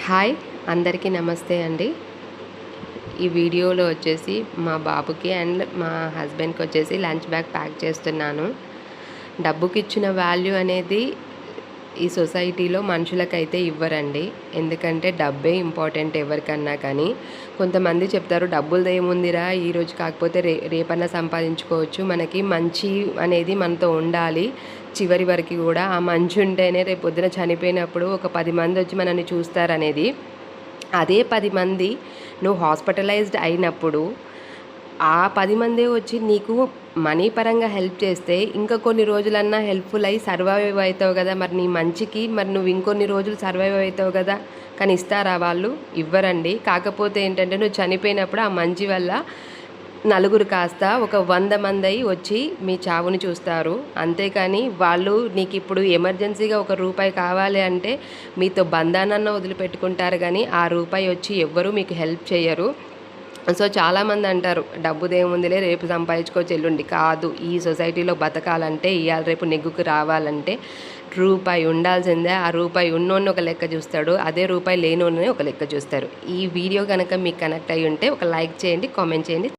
Hi అందరికీ నమస్తే అండి. ఈ వీడియోలో వచ్చేసి మా బాబుకి అండ్ మా హస్బెండ్కి వచ్చేసి లంచ్ బ్యాగ్ ప్యాక్ చేస్తున్నాను. డబ్బుకి ఇచ్చిన వాల్యూ అనేది ఈ సొసైటీలో మనుషులకైతే ఇవ్వరండి. ఎందుకంటే డబ్బే ఇంపార్టెంట్ ఎవరికన్నా. కానీ కొంతమంది చెప్తారు డబ్బులది ఏముందిరా, ఈరోజు కాకపోతే రేపన్నా సంపాదించుకోవచ్చు, మనకి మంచి అనేది మనతో ఉండాలి చివరి వరకు కూడా. ఆ మంచి ఉంటేనే రేపు పొద్దున చనిపోయినప్పుడు ఒక 10 మంది వచ్చి మనల్ని చూస్తారనేది. అదే 10 మంది నువ్వు హాస్పిటలైజ్డ్ అయినప్పుడు ఆ 10 మందే వచ్చి నీకు మనీ పరంగా హెల్ప్ చేస్తే ఇంకా కొన్ని రోజులన్నా హెల్ప్ఫుల్ అయ్యి సర్వైవ్ అవుతావు కదా. మరి నీ మంచికి మరి నువ్వు ఇంకొన్ని రోజులు సర్వైవ్ అవుతావు కదా. కానీ ఇస్తారా వాళ్ళు? ఇవ్వరండి. కాకపోతే ఏంటంటే నువ్వు చనిపోయినప్పుడు ఆ మంచి వల్ల నలుగురు కాస్త ఒక 100 మంది వచ్చి మీ చావుని చూస్తారు. అంతేకాని వాళ్ళు నీకు ఇప్పుడు ఎమర్జెన్సీగా ఒక రూపాయి కావాలి అంటే మీతో బంధానన్న వదిలిపెట్టుకుంటారు, కానీ ఆ రూపాయి వచ్చి ఎవ్వరూ మీకు హెల్ప్ చేయరు. సో చాలామంది అంటారు డబ్బుదేముందిలే, రేపు సంపాదించుకోవచ్చు, ఎల్లుండి. కాదు, ఈ సొసైటీలో బతకాలంటే ఇవాళ రేపు నెగ్గుకు రావాలంటే రూపాయి ఉండాల్సిందే. ఆ రూపాయి ఉన్నోడిని ఒక లెక్క చూస్తాడు, అదే రూపాయి లేనోడిని ఒక లెక్క చూస్తారు. ఈ వీడియో కనుక మీకు కనెక్ట్ అయ్యి ఉంటే ఒక లైక్ చేయండి, కామెంట్ చేయండి.